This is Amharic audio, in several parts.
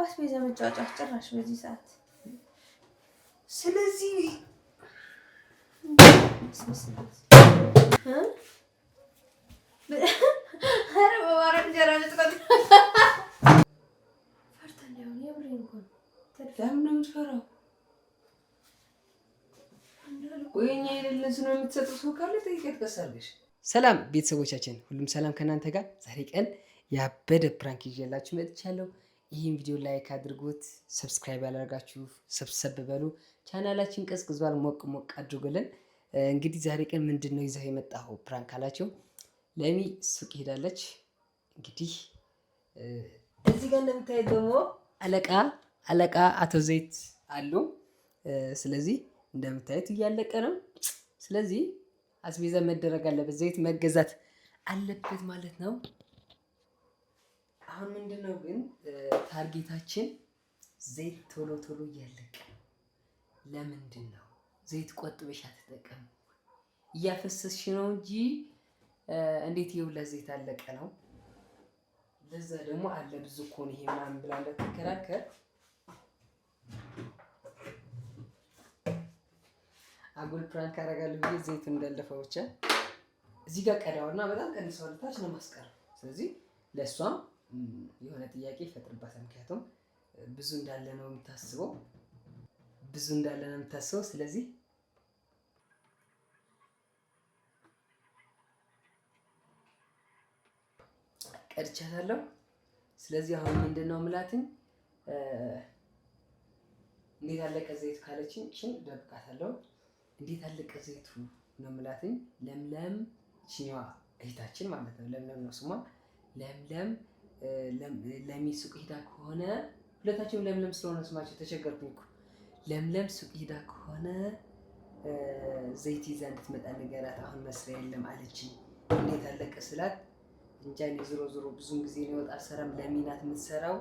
በአስቤዛ መጫወቻ ጭራሽ በዚህ ሰዓት። ስለዚህ ኧረ በማርያም እንጀራ ልትቆጥ ፈርታ እንዳይሆን የምሬን እኮ ነው። ለምን ነው የምትፈራው? ወይኔ የሌለስ ነው የምትሰጠው ሰው ካለ ጠይቀት ቀስ አድርገሽ። ሰላም ቤተሰቦቻችን፣ ሁሉም ሰላም ከእናንተ ጋር። ዛሬ ቀን ያበደ ፕራንክ ይዤላችሁ መጥቻለሁ። ይህን ቪዲዮ ላይክ አድርጉት፣ ሰብስክራይብ ያላደርጋችሁ ሰብሰብ በሉ። ቻናላችን ቀዝቅዟል፣ ሞቅ ሞቅ አድርጎልን። እንግዲህ ዛሬ ቀን ምንድን ነው ይዘህ የመጣኸው ፕራንክ አላቸው። ለሚ ሱቅ ሄዳለች። እንግዲህ እዚህ ጋር እንደምታዩት ደግሞ አለቃ አቶ ዘይት አሉ። ስለዚህ እንደምታዩት እያለቀ ነው። ስለዚህ አስቤዛ መደረግ አለበት፣ ዘይት መገዛት አለበት ማለት ነው። አሁን ምንድነው ግን ታርጌታችን ዘይት ቶሎ ቶሎ እያለቀ። ለምንድን ነው ዘይት ቆጥበሽ አትጠቀም? እያፈሰስሽ ነው እንጂ እንዴት ይውላ ዘይት አለቀ ነው። ለዛ ደግሞ አለ ብዙ እኮ ነው ይሄ ምናምን ብላ እንደተከራከር አጉል ፕራንክ አደርጋለሁ ብዬ ዘይቱን እንዳለፈው ብቻ እዚህ ጋር ቀዳውና በጣም ቀንሰው ልታች ነው ማስቀር። ስለዚህ ለእሷም የሆነ ጥያቄ ይፈጥርባታል። ምክንያቱም ብዙ እንዳለ ነው የምታስበው። ስለዚህ ቀድቻታለሁ። ስለዚህ አሁን ምንድነው ምላትኝ እንዴት አለቀ ዘይት ካለችኝ እቺን ደብቃታለሁ። እንዴት አለቀ ዘይቱ ነው ምላትኝ። ለምለም እቺኛዋ እህታችን ማለት ነው። ለምለም ነው ስሟ። ለሚ ሱቅ ሄዳ ከሆነ ሁለታችንም ለምለም ስለሆነ ስማቸው ተቸገርኩኝ እኮ። ለምለም ሱቅ ሄዳ ከሆነ ዘይት ይዛ እንድትመጣ ንገራት። አሁን መስሪያ የለም አለችኝ። እንዴት አለቀ ስላት እንጃ እኔ ዞሮ ብዙን ጊዜ ነው ወጣ ሰራም ለሚናት የምትሰራው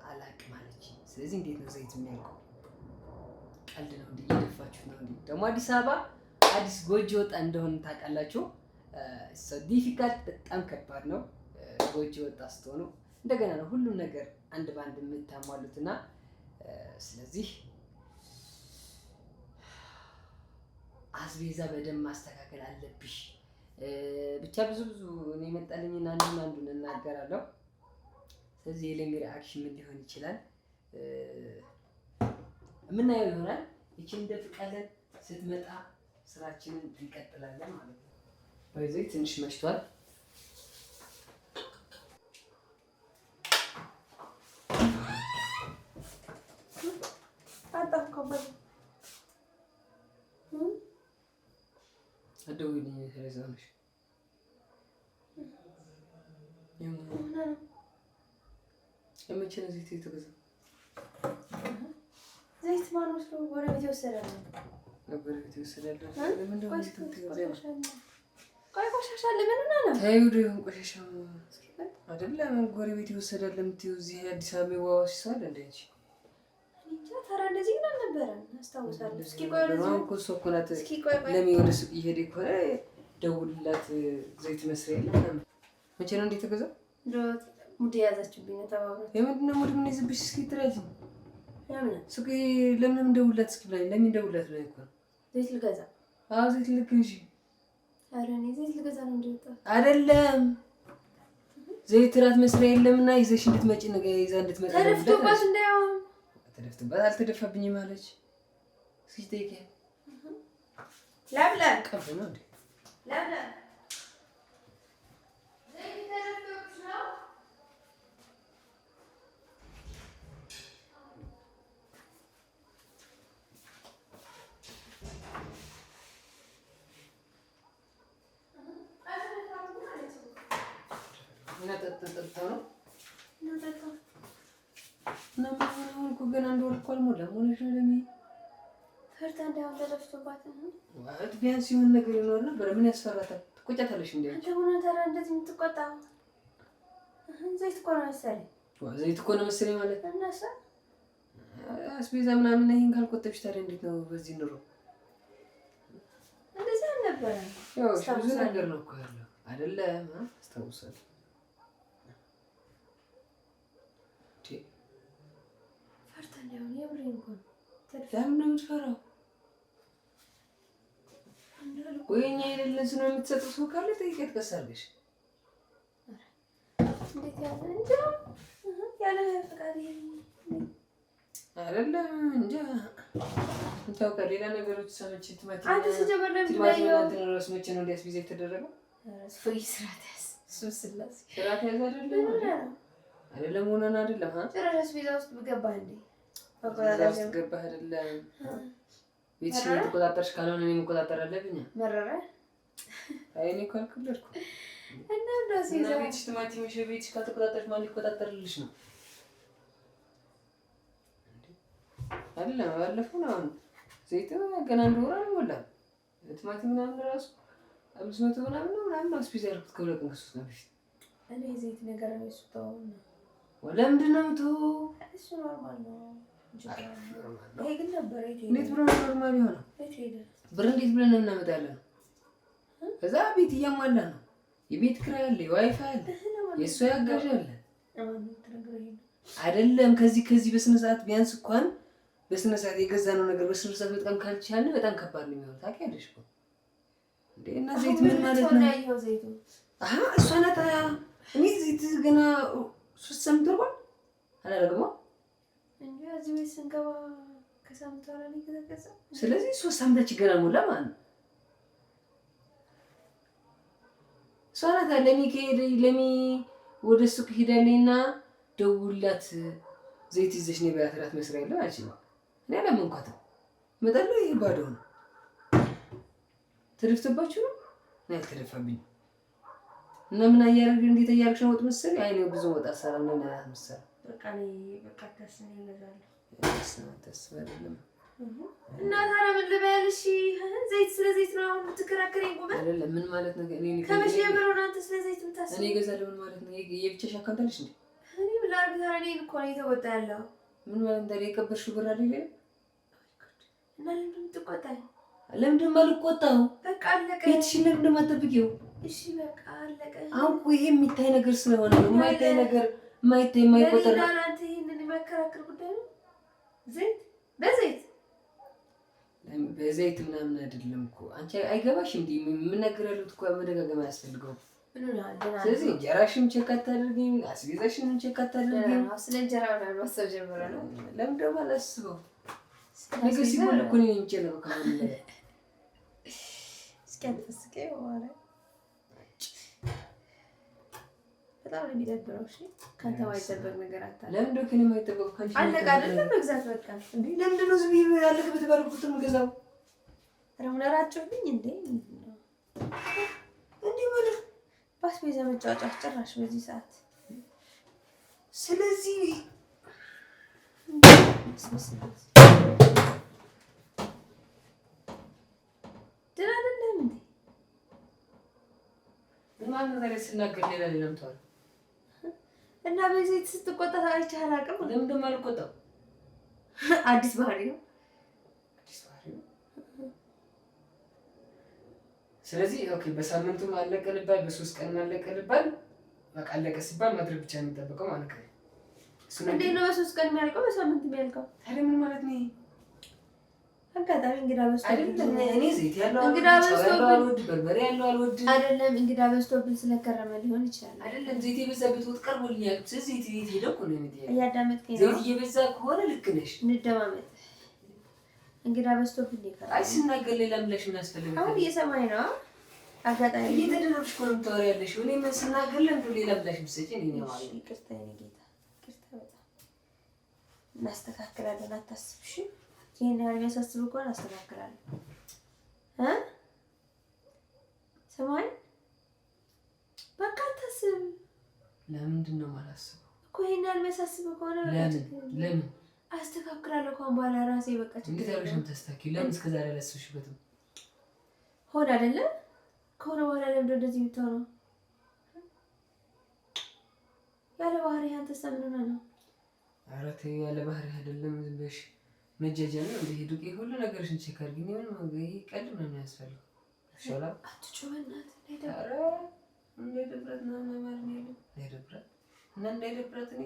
አላቅም አለችኝ። ስለዚህ እንዴት ነው ዘይት የሚያልቀው? ቀልድ ነው እንዴ? እየደፋችሁ ነው እንዴ? ደግሞ አዲስ አበባ አዲስ ጎጆ ወጣ እንደሆነ ታውቃላችሁ። ዲፊካልት በጣም ከባድ ነው ጎጆ ወጣ ስትሆኑ። እንደገና ነው ሁሉም ነገር አንድ ባንድ የምታሟሉትና ስለዚህ አስቤዛ በደንብ ማስተካከል አለብሽ። ብቻ ብዙ እኔ መጣልኝና አንዱን እናገራለሁ። ስለዚህ የለሚ ሪአክሽን ምን ሊሆን ይችላል የምናየው ይሆናል። ይቺን እንደፍቃለን ስትመጣ ስራችንን እንቀጥላለን ማለት ነው። በዚህ ትንሽ መሽቷል። አደውልኝ ስለዛነሽ የመቼ ነው ዘይት የተገዛው? ዘይት ማን ወስዶ ጎረቤት የወሰዳል? ጎረቤት የወሰዳል። ቆይ ቆሻሻ ለምን ነው? ታዩዱ ይሁን ቆሻሻ አይደለም ጎረቤት የወሰዳል ለምትዩ እዚህ አዲስ አበባ ዋስ ይሳል እንዴ? እንጃ ታራ እንደዚህ ግን አልነበረም አስታውሳለሁ። እስኪ ቆይ ለሚ ወደ ሱቅ ይሄድ ይኮረ ደውልላት ዘይት መስሪያ የለም። መቼ ነው እንዴ የተገዛው? ሙድ ያዛችብኝ ተባብረን የምንድን ነው ሙድ ምን ይዝብሽ? እስኪ ትራጂ ለምን ሱቅ ለምን ደውልላት እስኪ ብላኝ ለምን ደውልላት ብላኝ እኮ ዘይት ልገዛ። ዘይት ልግዢ። ኧረ እኔ ዘይት ልገዛ ነው እንዴ? አይደለም ዘይት ራት መስሪያ የለምና ይዘሽ እንድትመጪ ነገር ይዛ እንድትመጣ ነው። ተደፍቶባት እንዳይሆን ተደፍቶባት አልተደፋብኝም ማለች። እስኪ ጠይቄ ለብለ ቀፍ ነው እንዴ? ለብለ ቢያንስ የሆነ ነገር ይኖር ነበር። ምን ያስፈራታል? ትቆጫታለሽ እንዴ? አንተ ሆነ ተራ እንደዚህ የምትቆጣው? ዘይት እኮ ነው መሰለኝ። ዘይት እኮ ነው መሰለኝ ማለት እናሳ አስቤዛ ምናምን ይሄን ካልቆጠብሽ ታዲያ እንዴት ነው በዚህ ኑሮ? እንደዚህ አልነበረም። ያው ብዙ ነገር ነው እኮ ያለው አይደለም? አስታውሳለሁ። ነው የምሬን እኮ ነው። ለምን ነው የምትፈራው? ወይ እኛ የሌለን ስለ የምትሰጠው ሰው ካለ ጠይቀት ቀስ አድርገሽ። እንዴት ያለ እንጃ ያለ ፈቃድ አይደለም እንጃ እንታው ከሌላ ነገሮች ሰምቼ ትማቲ አንተ ሲጀመር ለምን ራስ መቼ ነው እንዲያስቢዘ የተደረገው? ፍሪ ስራት ያስ ስላስ ስራት ያዝ አይደለም ሆነና አይደለም ጭራሽ ቪዛ ውስጥ ገባህ እንዴ? ውስጥ ገባህ አይደለም ቤትሽን የምትቆጣጠርሽ ካልሆነ እኔ መቆጣጠር አለብኝ። መረረ አይ እኔ እኮ አልከበድኩም እና እንደዚህ እና ቤትሽ ቲማቲምሽ ቤትሽ ካልተቆጣጠርሽ ማን ሊቆጣጠርልሽ ነው? አይደለም ባለፈው ነው አሁን ዘይት ገና እንደወራ አልሞላም ቲማቲም ምናምን ራሱ 500 ምናምን አስፒዝ ያልኩት ከሁለት ቀን ከሶስት ቀን በፊት እኔ ዘይት ነገር ነው እሱታው ለምንድን ነው የምትው? እሱ ኖርማል ነው። ይሄ ግን ነበር እንዴት ብሎ ኖርማል የሆነው? ብር እንዴት ብለን ነው እናመጣለን? ከዛ ቤት እያሟላ ነው። የቤት ኪራይ አለ፣ ዋይፋይ አለ፣ የእሷ ያጋዥ አለ አይደለም። ከዚህ በስነ ስርዓት ቢያንስ እንኳን በስነ ስርዓት የገዛነው ነገር በስነ ስርዓት በጣም ካልቻልን በጣም ከባድ ነው የሚሆነው። ታውቂያለሽ እኮ እንዴ። እና ዘይት ምን ማለት ነው? እሷ ናት። እኔ ዘይት ገና 3 ሳምንት ወርቋል አላደረግማ እንጂ እዚህ ቤት ስንገባ ከሳምንት በኋላ ነው የተዘጋጀው። ስለዚህ 3 ሳምንታችን ገና ሞላ ማለት ነው። እሷ ናት ለሚ ወደ ሱቅ ሄዳለኝና ደውላት ዘይት ይዘሽ ነው በላት እራት መስሪያ ያለው አልሽ ነው። እኔ አላመንኳትም። እመጣለሁ ይሄ ባዶ ነው። ተደፍተባችሁ ነው? እኔ አልተደፋብኝም። እና ምን አያረግሽ እንዴት አያረግሽ ነው ወጥ መሰል አይኔ ብዙ ወጥ ሰላም ነው ማለት መሰል በቃ ተስነ ይነዛል ተስበልም እና ታዲያ ምን ልበልሽ? ዘይት ስለ ዘይት ነው አሁን የምትከራከረኝ? ቆመ አይደለም ምን ማለት ነው? እኔ ከመቼ ጀምሮ ነው አንተ ስለ ዘይት የምታስበው? እኔ እገዛለሁ ምን ማለት ነው? የብቻሽ አካውንት አለሽ እንዴ? እኔ ምን ላድርግ ታዲያ? እኔን እኮ ነው የተወጣ ያለው። ምን ማለት ነው? የቀበርሽው ብር አይደል? እና ለምንድን ነው የምትቆጣኝ? ለምንድን ነው የማልቆጣው? በቃ አለቀ። ቤትሽን ለምንድን ነው የማትጠብቂው? እሺ በቃ አለቀ። አሁን ይሄ የሚታይ ነገር ስለሆነ ነው። የማይታይ ነገር የማይቆጠር ነው። አንተ ይሄንን የማከራከር ጉዳይ ነው። ዘይት በዘይት ምናምን አይደለም እኮ አንቺ አይገባሽም። እንዴ ምን ነገር ያሉት እኮ መደጋገም አያስፈልገውም። ስለዚህ እንጀራሽን ቼክ አታደርጊም፣ አስቤዛሽን ቼክ አታደርጊም። ስለ እንጀራ ምናምን ማሰብ ጀምረ ነው። ለምን ደግሞ አላስበው? ነገ ሲሞል እኮ ነው የሚጨነቀው ከሆነ እስኪ አትፈስቀኝ ማለት በጣም ነው የሚደብረው። እሺ ካንተ ማይጠበቅ ነገር አታለ። ለምን ከኔ ማይጠበቅ ካንቺ አለቃ አይደለም መግዛት በቃ እንዴ። ለምንድን ነው ዝም ብዬ ያለክ በተባረኩት የምገዛው? ረሙነራቸውኝ እንዴ ማለት ባስቤዛ መጫወጫ ጭራሽ በዚህ ሰዓት። ስለዚህ ደህና አይደለም እንዴ? ማን ነው ታዲያ ስናገር ሌላ ምታወራ? እና በዚህ ስትቆጣ አይቼህ አላውቅም። ለምን ደም አልቆጣው? አዲስ ባህሪ ነው። ስለዚህ ኦኬ፣ በሳምንቱም አለቀልባል፣ በ3 ቀን አለቀልባል። በቃ አለቀ ሲባል ማድረግ ብቻ ነው የሚጠበቀው ማለት ነው። እንዴት ነው በ3 ቀን የሚያልቀው በሳምንት የሚያልቀው? ታዲያ ምን ማለት ነው? አጋጣሚ እንግዳ በዝቶ አይደለም። እኔ ዘይት ያለው እንግዳ በዝቶ አልወድ፣ በርበሬ ያለው አልወድ። አይደለም እንግዳ በዝቶብን ስለከረመ ሊሆን ይችላል። አይደለም ዘይት የበዛበት ወጥ ቀርቦልኛል። ስለዚህ ዘይት ሄደው እኮ ነው የሚጠየቅ። እያዳመጥከኝ ነው? ዘይት እየበዛ ከሆነ ልክ ነሽ። እንደማመጥ እንግዳ በዝቶብን ይከራል። አይ ስናገር ሌላ ምላሽ ምን ያስፈልጋል? አሁን እየሰማኝ ነው። አጋጣሚ እየተደረብሽ እኮ ነው የምታወሪያለሽ። እኔ ምን ስናገር ለምንድን ሌላ ምላሽ የምትሰጪኝ? እኔ ነው ማለት ይቅርታ የእኔ ጌታ ይቅርታ። በጣም እናስተካክላለን፣ አታስብ። እሺ ይሄን ያህል የሚያሳስብ እኮ እናስተካክላለን። ሰማኝ በቃ አታስብ። ለምንድን ነው የማላስበው እኮ ይሄን ያህል የሚያሳስብ ከሆነ ለምን አስተካክላለሁ። ከአሁን በኋላ ራሴ በቃ እንዴት አድርገሽ ነው የምታስተካክዪው? ለምን እስከ ዛሬ አላሰብሽበትም? ሆድ አይደለም ከሆነ በኋላ ለምንድን ነው እንደዚህ የምትሆነው? ያለ ባህሪ አንተ ሰምነና ነው። ኧረ ተይ ያለ ባህሪ አይደለም። ዝም ብለሽ መጀጀን ነው። እንደ ዱቄ ሁሉ ነገርሽን ቼክ አድርጊ። ምን ይሄ ቀልድ ነው የሚያስፈልገው? ሻላ አትጮህናት። ኧረ እንዳይደብረት ነው ማለት ነው። እንዳይደብረት እና እንዳይደብረት እኔ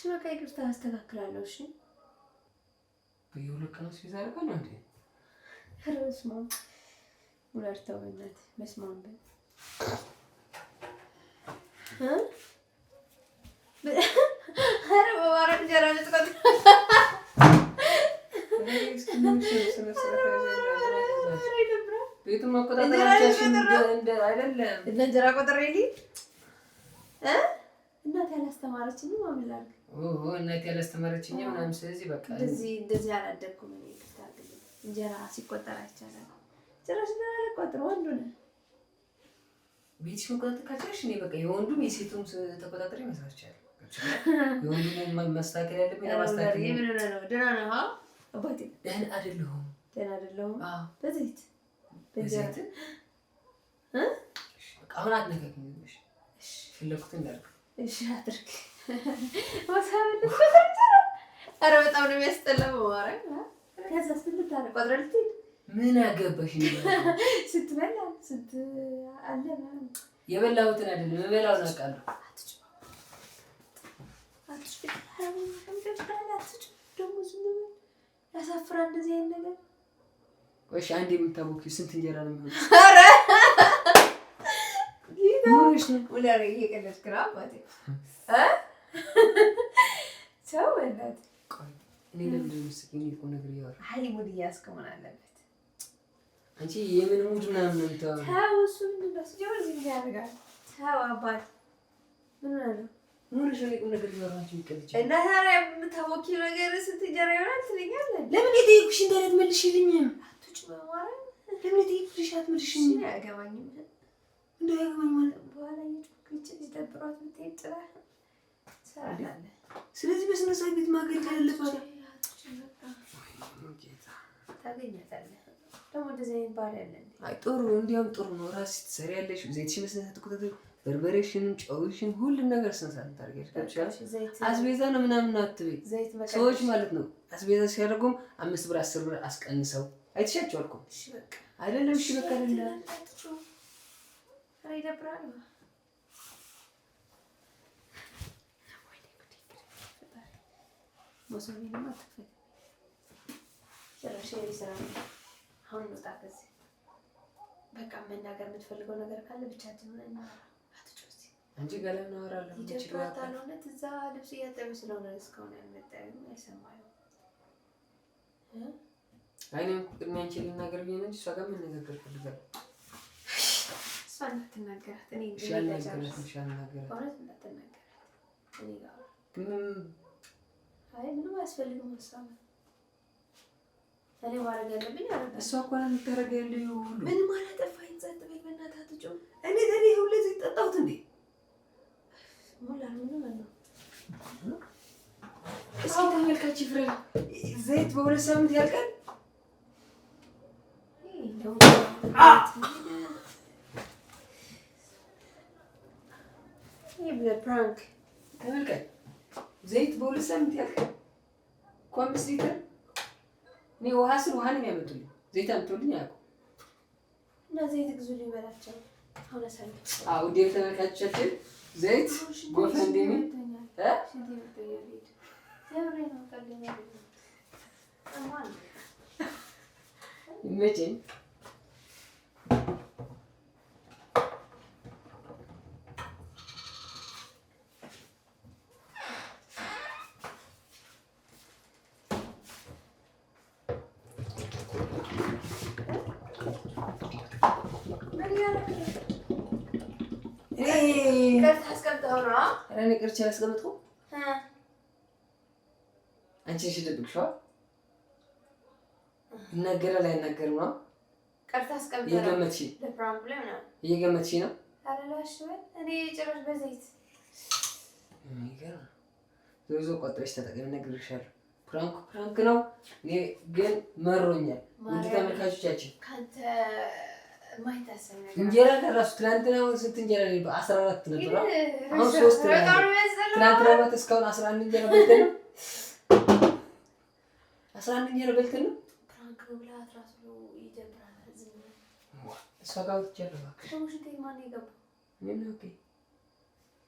በቃ ይቅርታ አስተካክላለሁ። እሺ በየሁለት ቀኑ አስቤዛ አደርጋለሁ እንዴ? ኧረ በስመ አብ ሙላርተው በእናትህ በስመ አብ በል ኧረ በማርያም እንጀራ ልትቆጥ ቤቱን መቆጣጠራችን አይደለም። እንጀራ ቆጥሬልኝ እናቴ ያላስተማረችኝም ምን ላድርግ? እናቴ ያላስተማረችኝም ምናምን። ስለዚህ በቃ እንደዚህ አላደግኩም እኔ። ይቅርታ አድርግልኝ። እንጀራ ሲቆጠር አይቻልም። ጭራሽ እንጀራ ልቆጥር ወንዱ ነህ። ቤትሽ መቆጣጠር ካልቻልሽ እኔ በቃ የወንዱም የሴቱም ተቆጣጠሪ መስራት ይቻላል። የወንዱን ማስተካከል ያለብኝ ለማስተካከል። ምን ሆነህ ነው? ደህና ነህ አባቴ? ደህና አይደለሁም። ደህና አይደለሁም? በዘይት በዘይት አሁን አትነካከኝ። ፈለኩት እንዳልክ እሺ አድርግ። ኧረ በጣም ነው የሚያስጠላው። ማርያም ከዛ ስትልታለ ቆጥረልት ምን አገባሽ? ስትበላ ስንት አለ የበላሁትን አይደለም የበላውን አውቃለሁ። ያሳፍራል እንደዚህ አይነት ነገር። ቆይ አንዴ የምታቦኪው ስንት እንጀራ ነው የሚሆነው? ሞሽ ነው ወላሪ እየቀለድክ ነው አባቴ። ሰው ወላሂ ቆይ እኔ ለምንድን ነው የምትስቂኝ? እኮ ነገር ያወራ አይ ሙድ እያስከው ምን አለበት አንቺ የምን ሙድ ምናምን ነው የምታወራው? ተው እሱ ምንድን ነው ሲጀምር እዚህ ምን ያደርጋል? ተው አባቴ ምን ነው ሙሉሽ ነው የቁም ነገር ያወራችሁ ይቀልጭ እና ታዲያ የምታወኪው ነገር ስንት እንጀራ ይሆናል ትለኛለህ? ለምን የጠየኩሽ እንዳለት መልሽልኝም? አትጭ በማርያም ለምን የጠየኩሽ አትመልሽኝ? አያገባኝም እንዳያገባኝ ማለት በኋላ የጮክች ይደብሯት ብትሄድ ጥራህ ትሰራለህ። ስለዚህ በስነ ስርዓት ቤት ማገልገል አለባት። ታገኛታለህ ደግሞ እንደዚህ አይነት ባህል ያለ እንዴ? አይ ጥሩ እንዲያውም ጥሩ ነው። ራስሽ ትሰሪያለሽ። ዘይትሽን በስነ ስርዓት ትቆጣጠሪ፣ በርበሬሽን፣ ጨውሽን ሁሉም ነገር ስነ ስርዓት ታደርጊያለሽ። አስቤዛ ነው ምናምን አትበይ። ሰዎች ማለት ነው አስቤዛ ሲያደርጉም 5 ብር 10 ብር አስቀንሰው አይተሻቸዋል እኮ አይደለም? እሺ በቃ አይደለም ይደብራል። ሞሶቢንማ ተፈል ጭራሽ ስራ አሁን ወጣ። ከዚህ በቃ መናገር የምትፈልገው ነገር ካለ ብቻችን ሆነን እናወራ። አትጮህ አንቺ ጋር እናወራለን። ይደብራታል። እውነት እዛ ልብስ እያጠበ ስለሆነ እስካሁን ያልመጣም አይሰማኝም። አይኔም ቅድሚያ አንቺ ልናገር ብዬሽ ነው እንጂ እሷ ጋር መነጋገር ፈልጋለሁ። እሷን እንዳትናገራት እኔ ምንም አያስፈልግም። እኔ ማድረግ ያለብኝ አደረጋለሁ። እሷ እኮ ናት የምታደርግ ያለው ሁሉ። ምንም አላጠፋኝ። ጸጥ በይ በእናትህ አትጮህ። እኔ ታዲያ ይኸው ለዚህ ጠጣሁት እንዴ? ሞላል ምንም ነው። እስኪ ተመልካች ፍሬ ዘይት በ2 ሳምንት ያልቃል። ፕራንክ ተመልካች ዘይት በ2 ሳምንት ያልቃል እኮ 5 ሊትር። እኔ ውሃ ስል ውሃ ነው የሚያመጡልኝ፣ ዘይት አምጡልኝ አያውቁም። እና ዘይት ግዙልኝ በላቸው። አሁን አሳልፍ። አዎ ውድ ተመልካቾቻችን ዘይት ጎፈንድሚ ይመቸኝ። እኔ ቅርቻ ያስቀምጥኩ አንቺ እሺ ደብቅሽዋ ይናገራል አይናገርም ነው ቀርታ አስቀምጥ እየገመትሽ ለፕሮብሌም ነው እየገመትሽ ነው አላላሽ እኔ ጭራሽ በዘይት የሚገርም ዞዞ ቆጥረሽ ተጠቅመሽ ነግሬሻለሁ። ፕራንክ ነው። እኔ ግን መሮኛል። ውድ ተመልካቾቻችን ካንተ ማይታሰብ ነገር እንጀራ ለራሱ ትናንትና ስንት እንጀራ ነው? 14 ነበር። አሁን 3 ነው። ትናንትና ማለት እስካሁን 11 እንጀራ በልተን ነው። 11 እንጀራ በልተን ነው። ፕራንክ ነው ብላ አትራሱ ይደብራል። ዝም እሷ ጋር ወጥቻለሁ። እባክሽ ማን ይገባ? ምን ነው